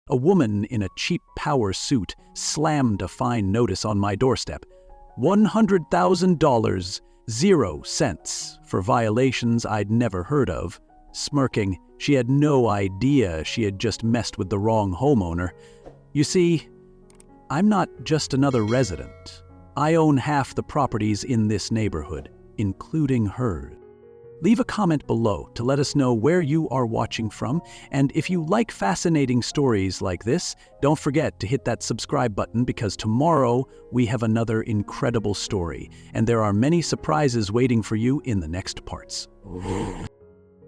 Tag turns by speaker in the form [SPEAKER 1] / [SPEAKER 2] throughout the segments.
[SPEAKER 1] A woman in a cheap power suit slammed a fine notice on my doorstep. $100,000, 0 cents, for violations I'd never heard of. Smirking, she had no idea she had just messed with the wrong homeowner. You see, I'm not just another resident. I own half the properties in this neighborhood, including hers. Leave a comment below to let us know where you are watching from, and if you like fascinating stories like this, don't forget to hit that subscribe button because tomorrow we have another incredible story, and there are many surprises waiting for you in the next parts.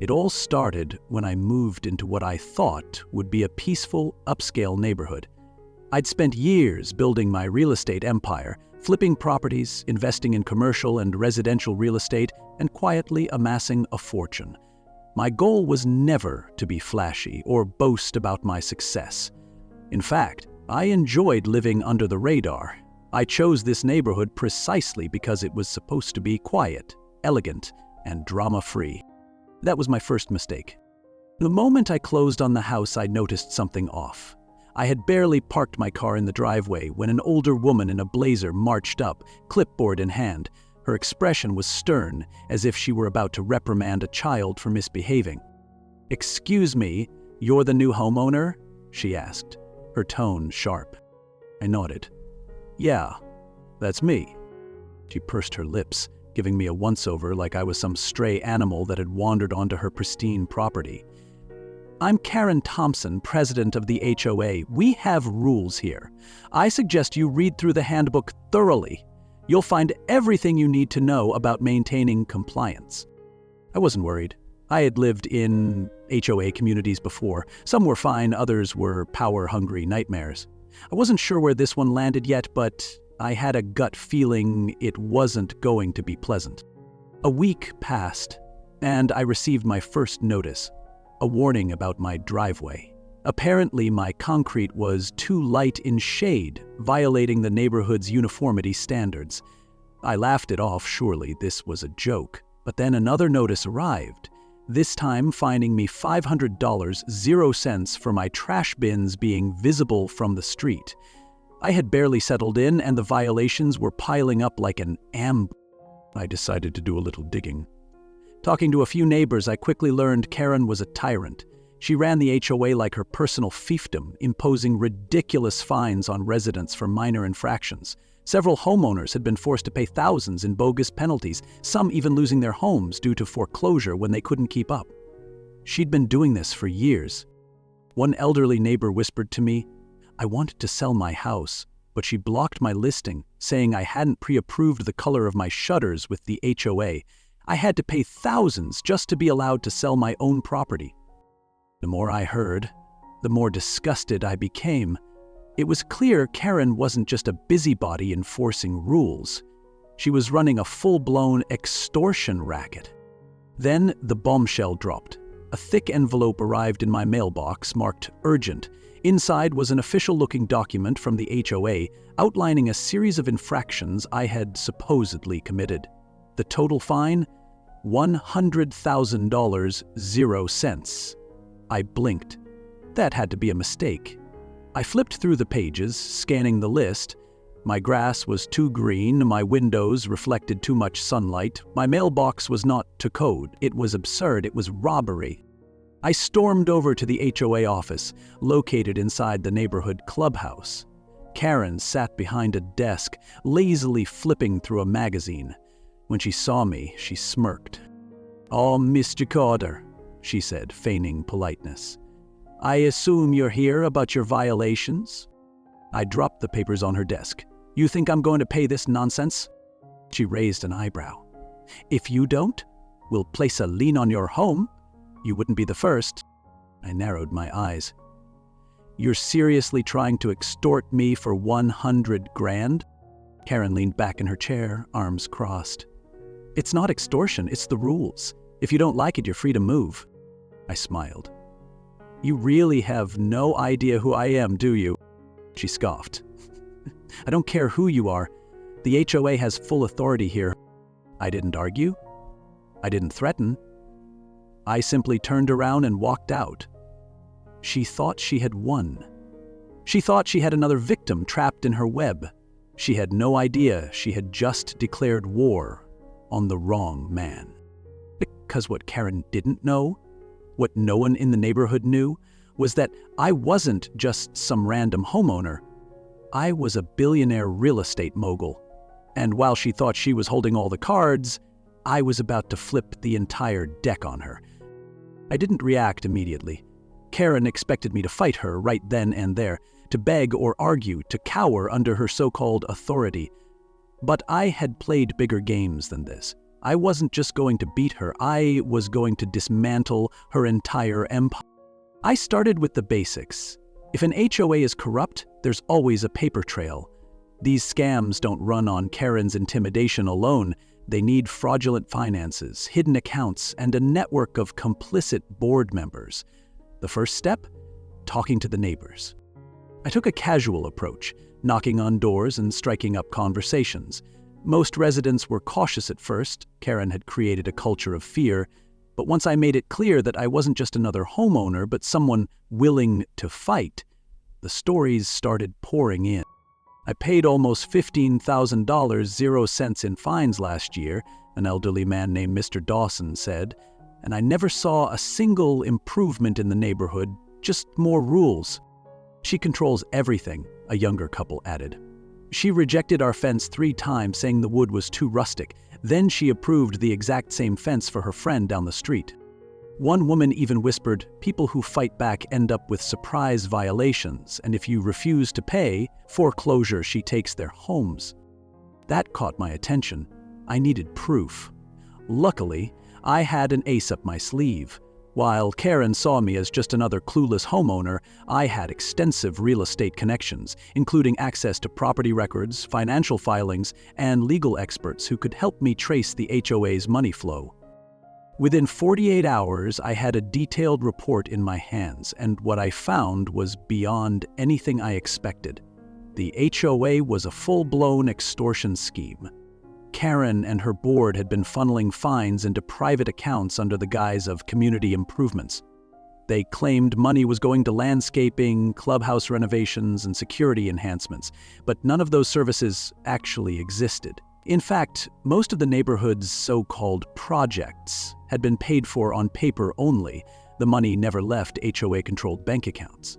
[SPEAKER 1] It all started when I moved into what I thought would be a peaceful, upscale neighborhood. I'd spent years building my real estate empire, flipping properties, investing in commercial and residential real estate, and quietly amassing a fortune. My goal was never to be flashy or boast about my success. In fact, I enjoyed living under the radar. I chose this neighborhood precisely because it was supposed to be quiet, elegant, and drama-free. That was my first mistake. The moment I closed on the house, I noticed something off. I had barely parked my car in the driveway when an older woman in a blazer marched up, clipboard in hand. Her expression was stern, as if she were about to reprimand a child for misbehaving. "Excuse me, you're the new homeowner?" she asked, her tone sharp. I nodded. "Yeah, that's me." She pursed her lips, giving me a once-over like I was some stray animal that had wandered onto her pristine property. "I'm Karen Thompson, president of the HOA. We have rules here. I suggest you read through the handbook thoroughly. You'll find everything you need to know about maintaining compliance." I wasn't worried. I had lived in HOA communities before. Some were fine, others were power-hungry nightmares. I wasn't sure where this one landed yet, but I had a gut feeling it wasn't going to be pleasant. A week passed, and I received my first notice. A warning about my driveway. Apparently, my concrete was too light in shade, violating the neighborhood's uniformity standards. I laughed it off, surely this was a joke. But then another notice arrived, this time fining me $500, 0 cents, for my trash bins being visible from the street. I had barely settled in, and the violations were piling up like an ambush. I decided to do a little digging. Talking to a few neighbors, I quickly learned Karen was a tyrant. She ran the HOA like her personal fiefdom, imposing ridiculous fines on residents for minor infractions. Several homeowners had been forced to pay thousands in bogus penalties, some even losing their homes due to foreclosure when they couldn't keep up. She'd been doing this for years. One elderly neighbor whispered to me, "I wanted to sell my house, but she blocked my listing, saying I hadn't pre-approved the color of my shutters with the HOA. I had to pay thousands just to be allowed to sell my own property." The more I heard, the more disgusted I became. It was clear Karen wasn't just a busybody enforcing rules. She was running a full-blown extortion racket. Then the bombshell dropped. A thick envelope arrived in my mailbox marked urgent. Inside was an official-looking document from the HOA outlining a series of infractions I had supposedly committed. The total fine? $100,000, 0 cents. I blinked. That had to be a mistake. I flipped through the pages, scanning the list. My grass was too green, my windows reflected too much sunlight, my mailbox was not to code. It was absurd, it was robbery. I stormed over to the HOA office, located inside the neighborhood clubhouse. Karen sat behind a desk, lazily flipping through a magazine. When she saw me, she smirked. "Oh, Mr. Carter," she said, feigning politeness. "I assume you're here about your violations?" I dropped the papers on her desk. "You think I'm going to pay this nonsense?" She raised an eyebrow. "If you don't, we'll place a lien on your home. You wouldn't be the first." I narrowed my eyes. "You're seriously trying to extort me for 100 grand? Karen leaned back in her chair, arms crossed. "It's not extortion, it's the rules. If you don't like it, you're free to move." I smiled. "You really have no idea who I am, do you?" She scoffed. "I don't care who you are. The HOA has full authority here." I didn't argue. I didn't threaten. I simply turned around and walked out. She thought she had won. She thought she had another victim trapped in her web. She had no idea she had just declared war on the wrong man. Because what Karen didn't know, what no one in the neighborhood knew, was that I wasn't just some random homeowner. I was a billionaire real estate mogul. And while she thought she was holding all the cards, I was about to flip the entire deck on her. I didn't react immediately. Karen expected me to fight her right then and there, to beg or argue, to cower under her so-called authority. But I had played bigger games than this. I wasn't just going to beat her, I was going to dismantle her entire empire. I started with the basics. If an HOA is corrupt, there's always a paper trail. These scams don't run on Karen's intimidation alone. They need fraudulent finances, hidden accounts, and a network of complicit board members. The first step? Talking to the neighbors. I took a casual approach, knocking on doors and striking up conversations. Most residents were cautious at first. Karen had created a culture of fear. But once I made it clear that I wasn't just another homeowner, but someone willing to fight, the stories started pouring in. I paid almost $15,000, 0 cents in fines last year, an elderly man named Mr. Dawson said, and I never saw a single improvement in the neighborhood, just more rules. She controls everything, a younger couple added. She rejected our fence 3 times, saying the wood was too rustic. Then she approved the exact same fence for her friend down the street. One woman even whispered, people who fight back end up with surprise violations, and if you refuse to pay, foreclosure, she takes their homes. That caught my attention. I needed proof. Luckily, I had an ace up my sleeve. While Karen saw me as just another clueless homeowner, I had extensive real estate connections, including access to property records, financial filings, and legal experts who could help me trace the HOA's money flow. Within 48 hours, I had a detailed report in my hands, and what I found was beyond anything I expected. The HOA was a full-blown extortion scheme. Karen and her board had been funneling fines into private accounts under the guise of community improvements. They claimed money was going to landscaping, clubhouse renovations, and security enhancements, but none of those services actually existed. In fact, most of the neighborhood's so-called projects had been paid for on paper only. The money never left HOA-controlled bank accounts.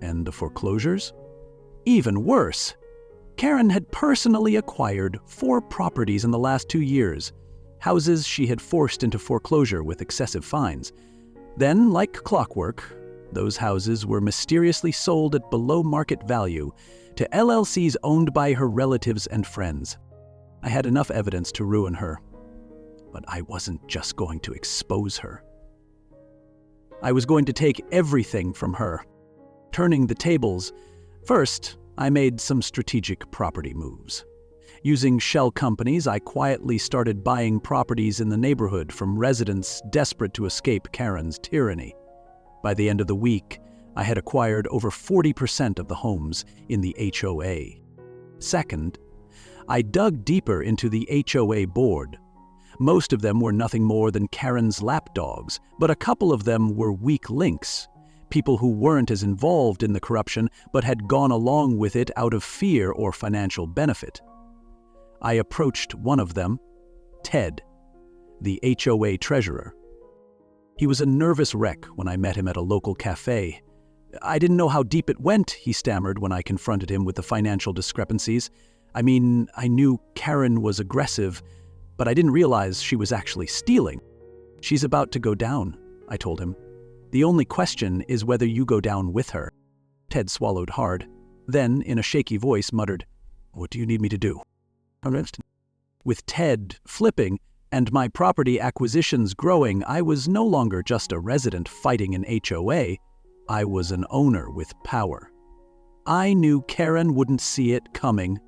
[SPEAKER 1] And the foreclosures? Even worse. Karen had personally acquired 4 properties in the last 2 years, houses she had forced into foreclosure with excessive fines. Then, like clockwork, those houses were mysteriously sold at below market value to LLCs owned by her relatives and friends. I had enough evidence to ruin her, but I wasn't just going to expose her. I was going to take everything from her. Turning the tables, first, I made some strategic property moves. Using shell companies, I quietly started buying properties in the neighborhood from residents desperate to escape Karen's tyranny. By the end of the week, I had acquired over 40% of the homes in the HOA. Second, I dug deeper into the HOA board. Most of them were nothing more than Karen's lapdogs, but a couple of them were weak links. People who weren't as involved in the corruption but had gone along with it out of fear or financial benefit. I approached one of them, Ted, the HOA treasurer. He was a nervous wreck when I met him at a local cafe. I didn't know how deep it went, he stammered when I confronted him with the financial discrepancies. I mean, I knew Karen was aggressive, but I didn't realize she was actually stealing. She's about to go down, I told him. The only question is whether you go down with her. Ted swallowed hard, then, in a shaky voice, muttered, "What do you need me to do?" With Ted flipping and my property acquisitions growing, I was no longer just a resident fighting an HOA. I was an owner with power. I knew Karen wouldn't see it coming,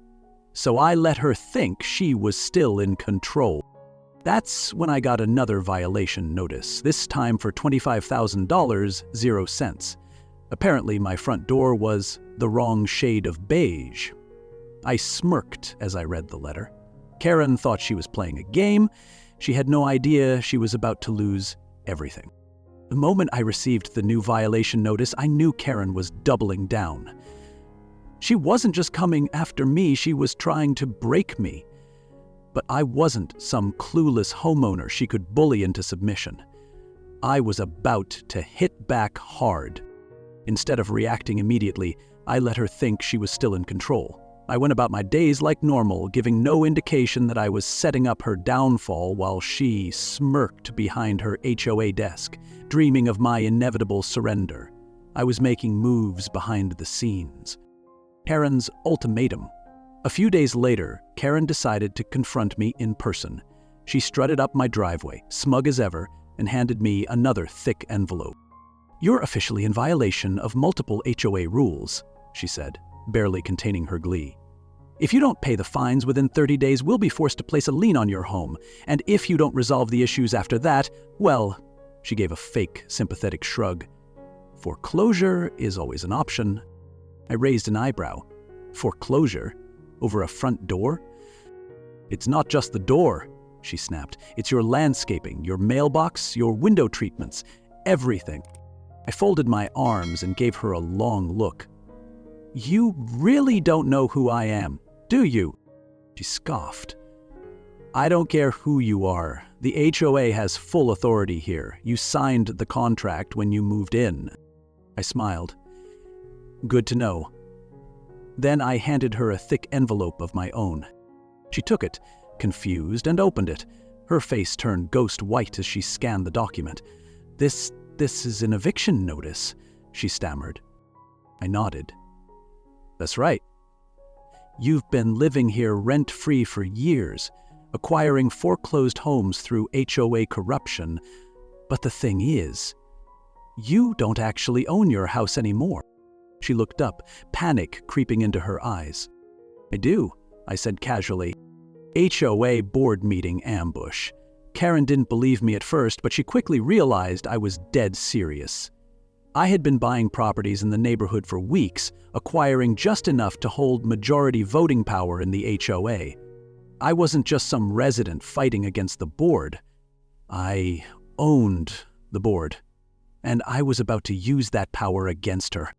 [SPEAKER 1] so I let her think she was still in control. That's when I got another violation notice, this time for $25,000, 0 cents. Apparently, my front door was the wrong shade of beige. I smirked as I read the letter. Karen thought she was playing a game. She had no idea she was about to lose everything. The moment I received the new violation notice, I knew Karen was doubling down. She wasn't just coming after me, she was trying to break me. But I wasn't some clueless homeowner she could bully into submission. I was about to hit back hard. Instead of reacting immediately, I let her think she was still in control. I went about my days like normal, giving no indication that I was setting up her downfall while she smirked behind her HOA desk, dreaming of my inevitable surrender. I was making moves behind the scenes. Karen's ultimatum. A few days later, Karen decided to confront me in person. She strutted up my driveway, smug as ever, and handed me another thick envelope. "You're officially in violation of multiple HOA rules," she said, barely containing her glee. "If you don't pay the fines within 30 days, we'll be forced to place a lien on your home. And if you don't resolve the issues after that, well," she gave a fake, sympathetic shrug, "foreclosure is always an option." I raised an eyebrow. Foreclosure? Over a front door? "It's not just the door," she snapped. "It's your landscaping, your mailbox, your window treatments, everything." I folded my arms and gave her a long look. "You really don't know who I am, do you?" She scoffed. "I don't care who you are. The HOA has full authority here. You signed the contract when you moved in." I smiled. "Good to know." Then I handed her a thick envelope of my own. She took it, confused, and opened it. Her face turned ghost white as she scanned the document. This is an eviction notice," she stammered. I nodded. "That's right. You've been living here rent-free for years, acquiring foreclosed homes through HOA corruption. But the thing is, you don't actually own your house anymore." She looked up, panic creeping into her eyes. "I do," I said casually. "HOA board meeting ambush." Karen didn't believe me at first, but she quickly realized I was dead serious. I had been buying properties in the neighborhood for weeks, acquiring just enough to hold majority voting power in the HOA. I wasn't just some resident fighting against the board. I owned the board, and I was about to use that power against her.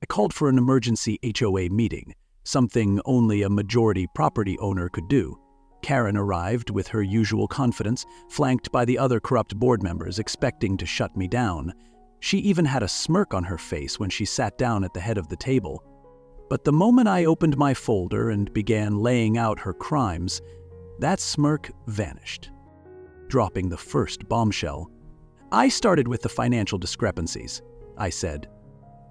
[SPEAKER 1] I called for an emergency HOA meeting, something only a majority property owner could do. Karen arrived with her usual confidence, flanked by the other corrupt board members expecting to shut me down. She even had a smirk on her face when she sat down at the head of the table. But the moment I opened my folder and began laying out her crimes, that smirk vanished. Dropping the first bombshell, "I started with the financial discrepancies," I said.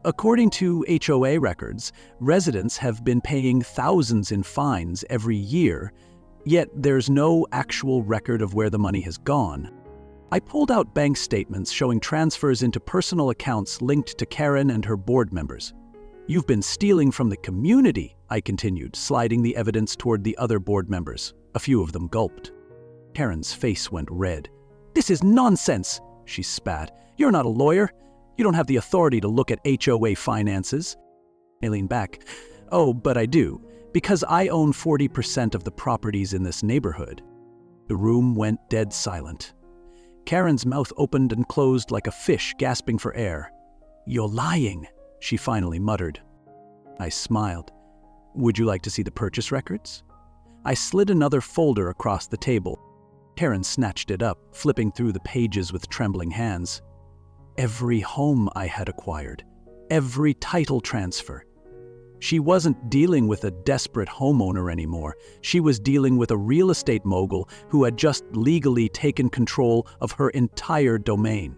[SPEAKER 1] "According to HOA records, residents have been paying thousands in fines every year, yet there's no actual record of where the money has gone." I pulled out bank statements showing transfers into personal accounts linked to Karen and her board members. "You've been stealing from the community," I continued, sliding the evidence toward the other board members. A few of them gulped. Karen's face went red. "This is nonsense," she spat. "You're not a lawyer. You don't have the authority to look at HOA finances." I leaned back. "Oh, but I do, because I own 40% of the properties in this neighborhood." The room went dead silent. Karen's mouth opened and closed like a fish gasping for air. "You're lying," she finally muttered. I smiled. "Would you like to see the purchase records?" I slid another folder across the table. Karen snatched it up, flipping through the pages with trembling hands. Every home I had acquired, every title transfer. She wasn't dealing with a desperate homeowner anymore. She was dealing with a real estate mogul who had just legally taken control of her entire domain.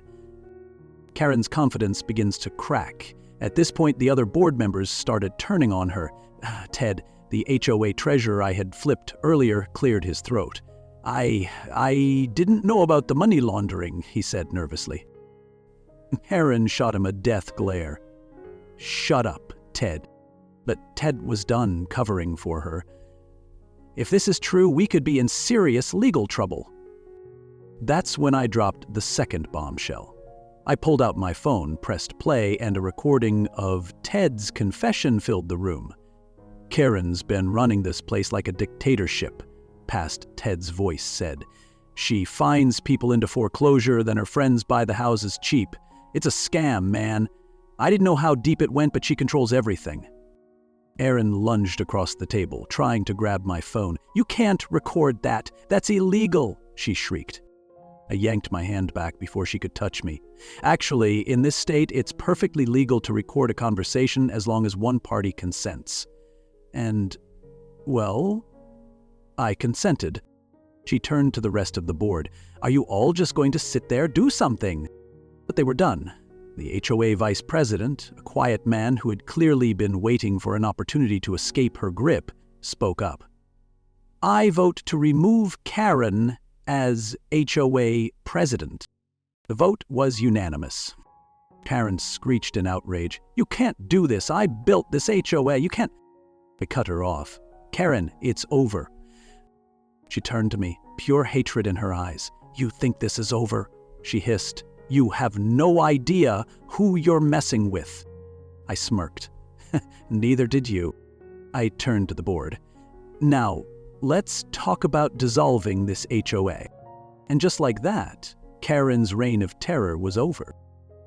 [SPEAKER 1] Karen's confidence begins to crack. At this point, the other board members started turning on her. Ted, the HOA treasurer I had flipped earlier, cleared his throat. I didn't know about the money laundering," he said nervously. Karen shot him a death glare. "Shut up, Ted." But Ted was done covering for her. "If this is true, we could be in serious legal trouble." That's when I dropped the second bombshell. I pulled out my phone, pressed play, and a recording of Ted's confession filled the room. "Karen's been running this place like a dictatorship," past Ted's voice said. She fines people into foreclosure, then her friends buy the houses cheap. It's a scam, man. I didn't know how deep it went, but she controls everything." Erin lunged across the table, trying to grab my phone. "You can't record that. That's illegal," she shrieked. I yanked my hand back before she could touch me. "Actually, in this state, it's perfectly legal to record a conversation as long as one party consents." And, well, I consented. She turned to the rest of the board. "Are you all just going to sit there? Do something!" But they were done. The HOA vice president, a quiet man who had clearly been waiting for an opportunity to escape her grip, spoke up. "I vote to remove Karen as HOA president." The vote was unanimous. Karen screeched in outrage. "You can't do this. I built this HOA. You can't—" I cut her off. "Karen, it's over." She turned to me, pure hatred in her eyes. "You think this is over?" she hissed. "You have no idea who you're messing with." I smirked. "Neither did you." I turned to the board. "Now, let's talk about dissolving this HOA." And just like that, Karen's reign of terror was over.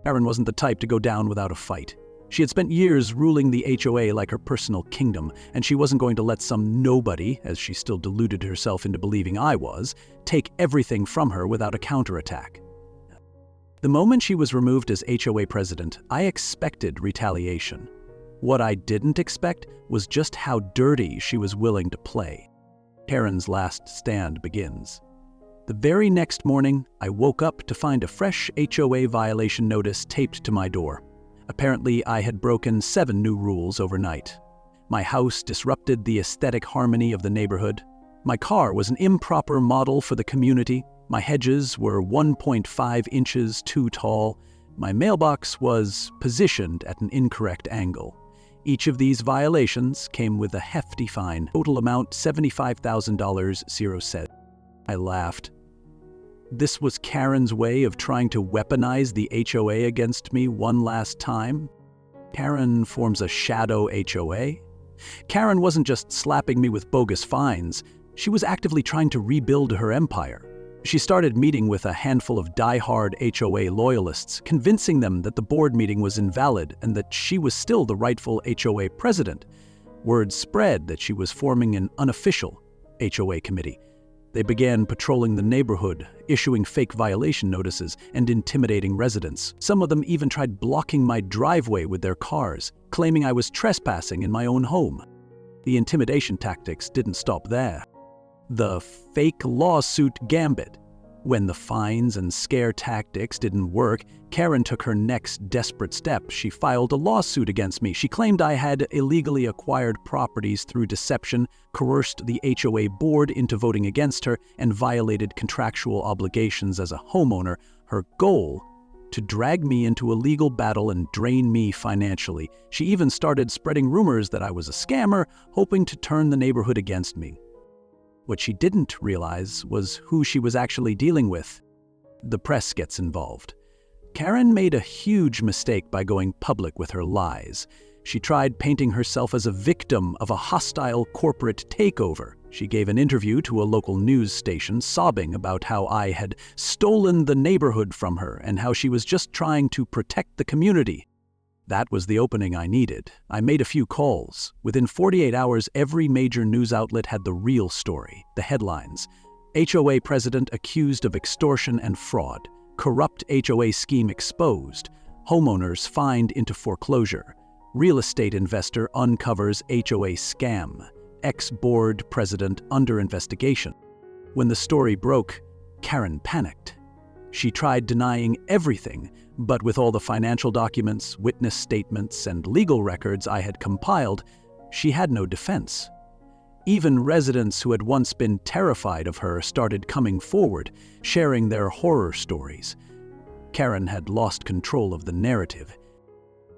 [SPEAKER 1] Karen wasn't the type to go down without a fight. She had spent years ruling the HOA like her personal kingdom, and she wasn't going to let some nobody, as she still deluded herself into believing I was, take everything from her without a counterattack. The moment she was removed as HOA president, I expected retaliation. What I didn't expect was just how dirty she was willing to play. Karen's last stand begins. The very next morning, I woke up to find a fresh HOA violation notice taped to my door. Apparently, I had broken 7 new rules overnight. My house disrupted the aesthetic harmony of the neighborhood. My car was an improper model for the community. My hedges were 1.5 inches too tall. My mailbox was positioned at an incorrect angle. Each of these violations came with a hefty fine, total amount $75,000, Zero said. I laughed. This was Karen's way of trying to weaponize the HOA against me one last time? Karen forms a shadow HOA? Karen wasn't just slapping me with bogus fines. She was actively trying to rebuild her empire. She started meeting with a handful of die-hard HOA loyalists, convincing them that the board meeting was invalid and that she was still the rightful HOA president. Word spread that she was forming an unofficial HOA committee. They began patrolling the neighborhood, issuing fake violation notices and intimidating residents. Some of them even tried blocking my driveway with their cars, claiming I was trespassing in my own home. The intimidation tactics didn't stop there. The fake lawsuit gambit. When the fines and scare tactics didn't work, Karen took her next desperate step. She filed a lawsuit against me. She claimed I had illegally acquired properties through deception, coerced the HOA board into voting against her, and violated contractual obligations as a homeowner. Her goal? To drag me into a legal battle and drain me financially. She even started spreading rumors that I was a scammer, hoping to turn the neighborhood against me. What she didn't realize was who she was actually dealing with. The press gets involved. Karen made a huge mistake by going public with her lies. She tried painting herself as a victim of a hostile corporate takeover. She gave an interview to a local news station, sobbing about how I had stolen the neighborhood from her and how she was just trying to protect the community. That was the opening I needed. I made a few calls. Within 48 hours, every major news outlet had the real story, the headlines. HOA president accused of extortion and fraud. Corrupt HOA scheme exposed. Homeowners fined into foreclosure. Real estate investor uncovers HOA scam. Ex-board president under investigation. When the story broke, Karen panicked. She tried denying everything, but with all the financial documents, witness statements, and legal records I had compiled, she had no defense. Even residents who had once been terrified of her started coming forward, sharing their horror stories. Karen had lost control of the narrative.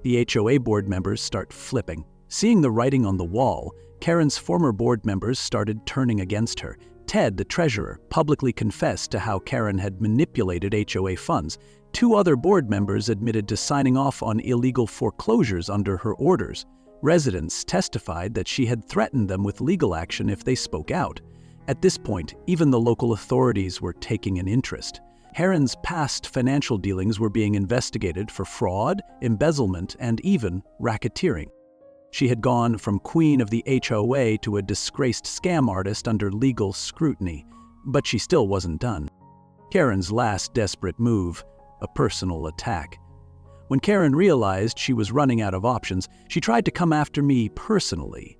[SPEAKER 1] The HOA board members start flipping. Seeing the writing on the wall, Karen's former board members started turning against her. Ted, the treasurer, publicly confessed to how Karen had manipulated HOA funds. 2 other board members admitted to signing off on illegal foreclosures under her orders. Residents testified that she had threatened them with legal action if they spoke out. At this point, even the local authorities were taking an interest. Karen's past financial dealings were being investigated for fraud, embezzlement, and even racketeering. She had gone from queen of the HOA to a disgraced scam artist under legal scrutiny, but she still wasn't done. Karen's last desperate move, a personal attack. When Karen realized she was running out of options, she tried to come after me personally.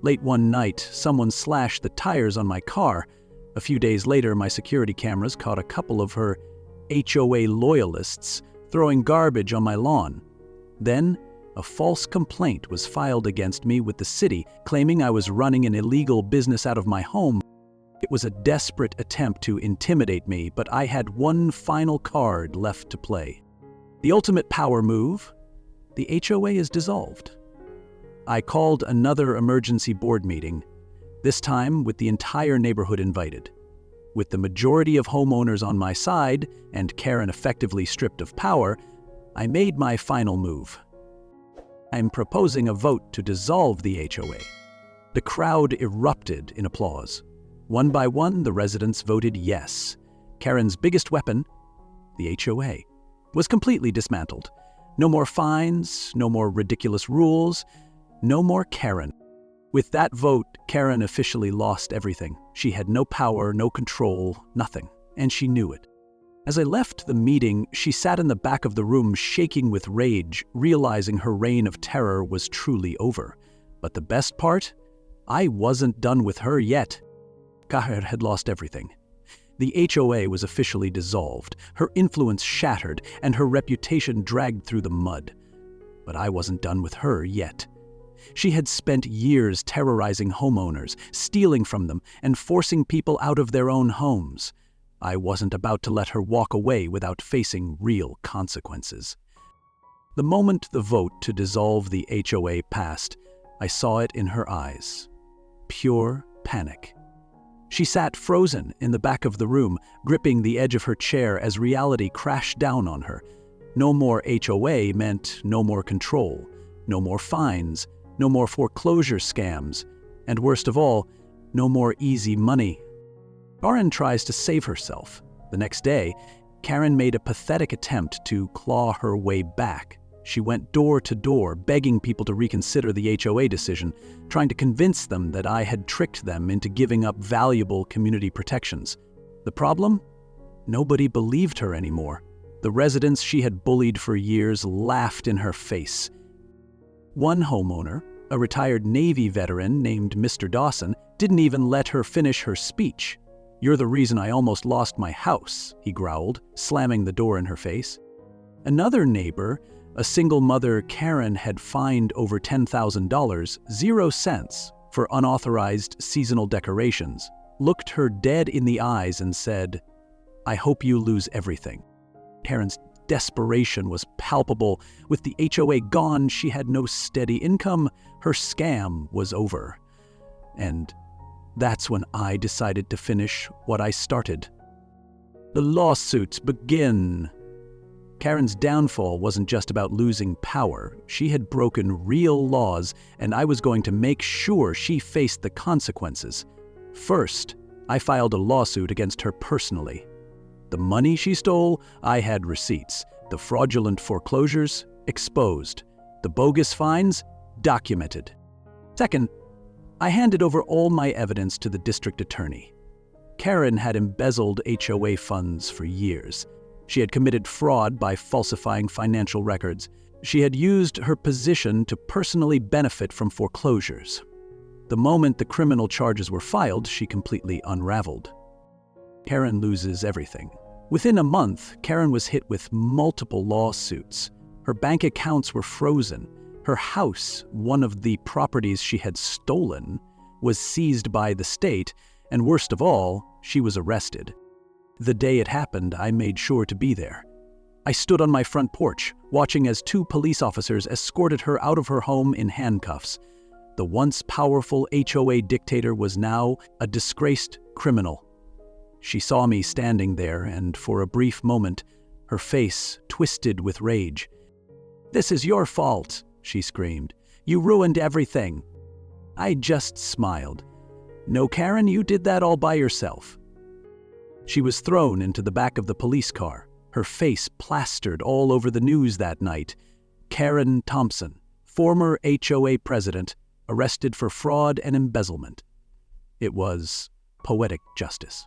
[SPEAKER 1] Late one night, someone slashed the tires on my car. A few days later, my security cameras caught a couple of her HOA loyalists throwing garbage on my lawn. Then, a false complaint was filed against me with the city, claiming I was running an illegal business out of my home. It was a desperate attempt to intimidate me, but I had one final card left to play. The ultimate power move: the HOA is dissolved. I called another emergency board meeting, this time with the entire neighborhood invited. With the majority of homeowners on my side and Karen effectively stripped of power, I made my final move. I'm proposing a vote to dissolve the HOA. The crowd erupted in applause. One by one, the residents voted yes. Karen's biggest weapon, the HOA, was completely dismantled. No more fines, no more ridiculous rules, no more Karen. With that vote, Karen officially lost everything. She had no power, no control, nothing, and she knew it. As I left the meeting, she sat in the back of the room shaking with rage, realizing her reign of terror was truly over. But the best part? I wasn't done with her yet. Karen had lost everything. The HOA was officially dissolved, her influence shattered, and her reputation dragged through the mud. But I wasn't done with her yet. She had spent years terrorizing homeowners, stealing from them, and forcing people out of their own homes. I wasn't about to let her walk away without facing real consequences. The moment the vote to dissolve the HOA passed, I saw it in her eyes. Pure panic. She sat frozen in the back of the room, gripping the edge of her chair as reality crashed down on her. No more HOA meant no more control, no more fines, no more foreclosure scams, and worst of all, no more easy money. Karen tries to save herself. The next day, Karen made a pathetic attempt to claw her way back. She went door to door, begging people to reconsider the HOA decision, trying to convince them that I had tricked them into giving up valuable community protections. The problem? Nobody believed her anymore. The residents she had bullied for years laughed in her face. One homeowner, a retired Navy veteran named Mr. Dawson, didn't even let her finish her speech. "You're the reason I almost lost my house," he growled, slamming the door in her face. Another neighbor, a single mother Karen had fined over $10,000, 0 cents, for unauthorized seasonal decorations, looked her dead in the eyes and said, "I hope you lose everything." Karen's desperation was palpable. With the HOA gone, she had no steady income. Her scam was over. And that's when I decided to finish what I started. The lawsuits begin. Karen's downfall wasn't just about losing power. She had broken real laws, and I was going to make sure she faced the consequences. First, I filed a lawsuit against her personally. The money she stole, I had receipts. The fraudulent foreclosures, exposed. The bogus fines, documented. Second, I handed over all my evidence to the district attorney. Karen had embezzled HOA funds for years. She had committed fraud by falsifying financial records. She had used her position to personally benefit from foreclosures. The moment the criminal charges were filed, she completely unraveled. Karen loses everything. Within a month, Karen was hit with multiple lawsuits. Her bank accounts were frozen. Her house, one of the properties she had stolen, was seized by the state, and worst of all, she was arrested. The day it happened, I made sure to be there. I stood on my front porch, watching as 2 police officers escorted her out of her home in handcuffs. The once powerful HOA dictator was now a disgraced criminal. She saw me standing there, and for a brief moment, her face twisted with rage. "This is your fault," she screamed. "You ruined everything." I just smiled. "No, Karen, you did that all by yourself." She was thrown into the back of the police car, her face plastered all over the news that night. Karen Thompson, former HOA president, arrested for fraud and embezzlement. It was poetic justice.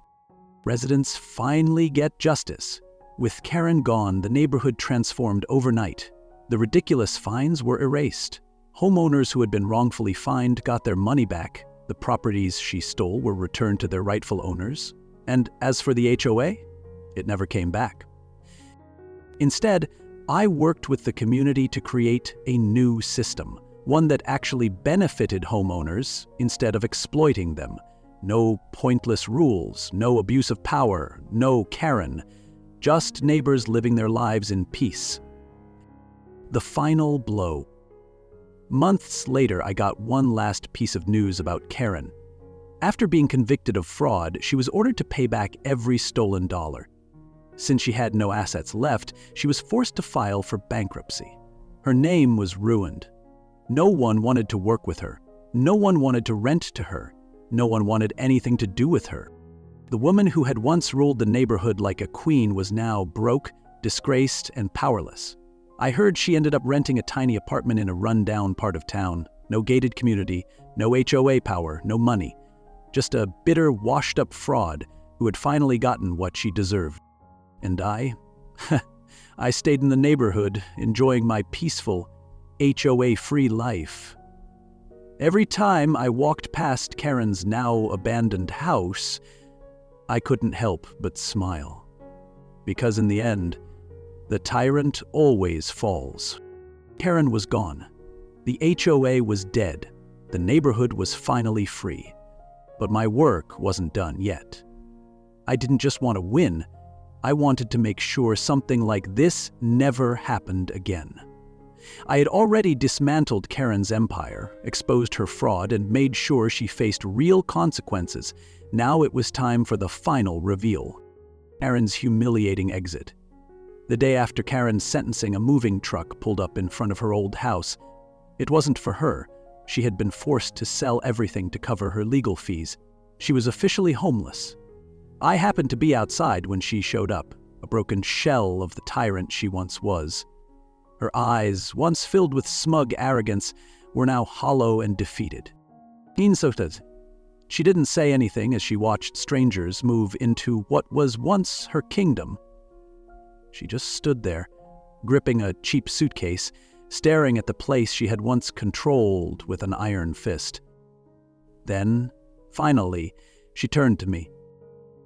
[SPEAKER 1] Residents finally get justice. With Karen gone, the neighborhood transformed overnight. The ridiculous fines were erased. Homeowners who had been wrongfully fined got their money back. The properties she stole were returned to their rightful owners. And as for the HOA, it never came back. Instead, I worked with the community to create a new system, one that actually benefited homeowners instead of exploiting them. No pointless rules, no abuse of power, no Karen, just neighbors living their lives in peace. The final blow. Months later, I got one last piece of news about Karen. After being convicted of fraud, she was ordered to pay back every stolen dollar. Since she had no assets left, she was forced to file for bankruptcy. Her name was ruined. No one wanted to work with her. No one wanted to rent to her. No one wanted anything to do with her. The woman who had once ruled the neighborhood like a queen was now broke, disgraced, and powerless. I heard she ended up renting a tiny apartment in a run-down part of town. No gated community, no HOA power, no money. Just a bitter, washed-up fraud who had finally gotten what she deserved. And I stayed in the neighborhood, enjoying my peaceful, HOA-free life. Every time I walked past Karen's now abandoned house, I couldn't help but smile. Because in the end, the tyrant always falls. Karen was gone. The HOA was dead. The neighborhood was finally free. But my work wasn't done yet. I didn't just want to win. I wanted to make sure something like this never happened again. I had already dismantled Karen's empire, exposed her fraud, and made sure she faced real consequences. Now it was time for the final reveal. Karen's humiliating exit. The day after Karen's sentencing, a moving truck pulled up in front of her old house. It wasn't for her. She had been forced to sell everything to cover her legal fees. She was officially homeless. I happened to be outside when she showed up, a broken shell of the tyrant she once was. Her eyes, once filled with smug arrogance, were now hollow and defeated. She didn't say anything as she watched strangers move into what was once her kingdom. She just stood there, gripping a cheap suitcase, staring at the place she had once controlled with an iron fist. Then, finally, she turned to me.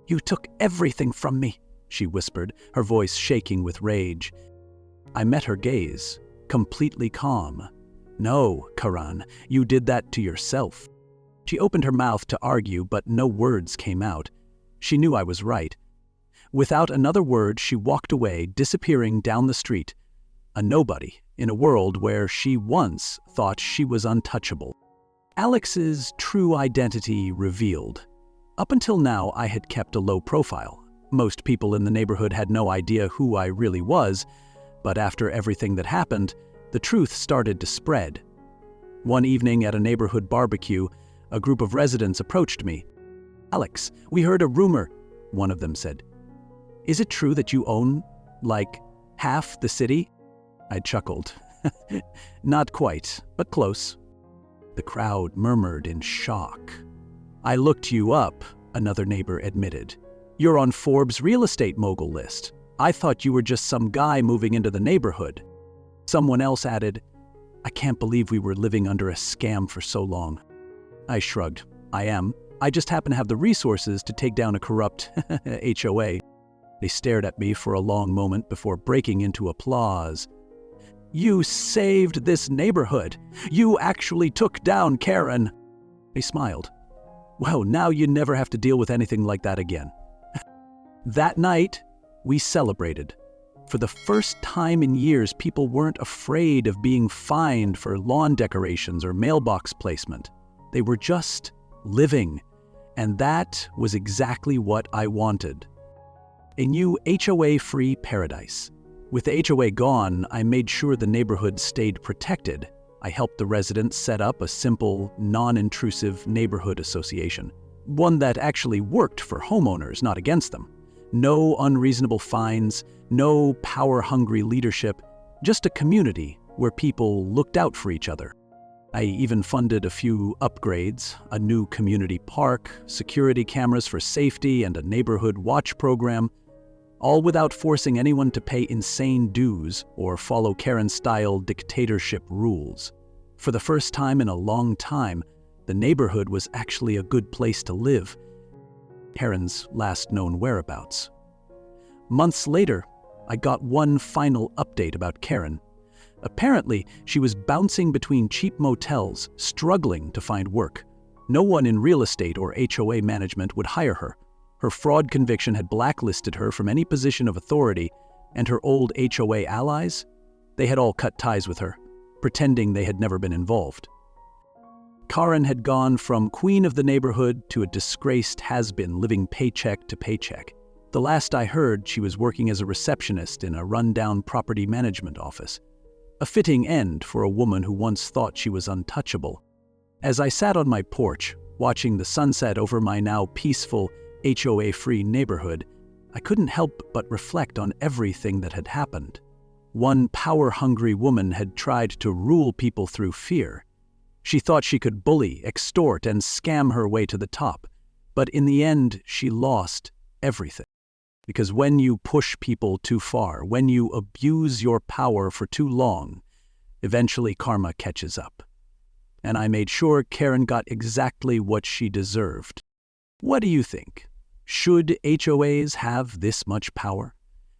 [SPEAKER 1] "You took everything from me," she whispered, her voice shaking with rage. I met her gaze, completely calm. "No, Karan, you did that to yourself." She opened her mouth to argue, but no words came out. She knew I was right. Without another word, she walked away, disappearing down the street, a nobody in a world where she once thought she was untouchable. Alex's true identity revealed. Up until now, I had kept a low profile. Most people in the neighborhood had no idea who I really was, but after everything that happened, the truth started to spread. One evening at a neighborhood barbecue, a group of residents approached me. "Alex, we heard a rumor," one of them said. "Is it true that you own, like, half the city?" I chuckled. "Not quite, but close." The crowd murmured in shock. "I looked you up," another neighbor admitted. "You're on Forbes' real estate mogul list. I thought you were just some guy moving into the neighborhood." Someone else added, "I can't believe we were living under a scam for so long." I shrugged. "I am. I just happen to have the resources to take down a corrupt HOA. They stared at me for a long moment before breaking into applause. "You saved this neighborhood. You actually took down Karen." They smiled. "Well, now you never have to deal with anything like that again." That night, we celebrated. For the first time in years, people weren't afraid of being fined for lawn decorations or mailbox placement. They were just living, and that was exactly what I wanted. A new HOA-free paradise. With the HOA gone, I made sure the neighborhood stayed protected. I helped the residents set up a simple, non-intrusive neighborhood association. One that actually worked for homeowners, not against them. No unreasonable fines, no power-hungry leadership, just a community where people looked out for each other. I even funded a few upgrades, a new community park, security cameras for safety, and a neighborhood watch program, all without forcing anyone to pay insane dues or follow Karen-style dictatorship rules. For the first time in a long time, the neighborhood was actually a good place to live. Karen's last known whereabouts. Months later, I got one final update about Karen. Apparently, she was bouncing between cheap motels, struggling to find work. No one in real estate or HOA management would hire her. Her fraud conviction had blacklisted her from any position of authority, and her old HOA allies, they had all cut ties with her, pretending they had never been involved. Karen had gone from queen of the neighborhood to a disgraced has-been living paycheck to paycheck. The last I heard, she was working as a receptionist in a rundown property management office. A fitting end for a woman who once thought she was untouchable. As I sat on my porch, watching the sunset over my now peaceful, HOA-free neighborhood, I couldn't help but reflect on everything that had happened. One power-hungry woman had tried to rule people through fear. She thought she could bully, extort, and scam her way to the top. But in the end, she lost everything. Because when you push people too far, when you abuse your power for too long, eventually karma catches up. And I made sure Karen got exactly what she deserved. What do you think? Should HOAs have this much power?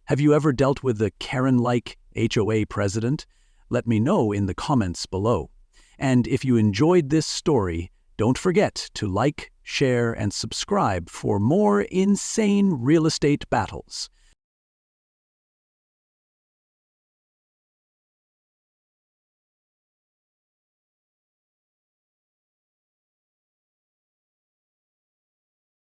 [SPEAKER 1] Have you ever dealt with a Karen-like HOA president? Let me know in the comments below. And if you enjoyed this story, don't forget to like, share, and subscribe for more insane real estate battles.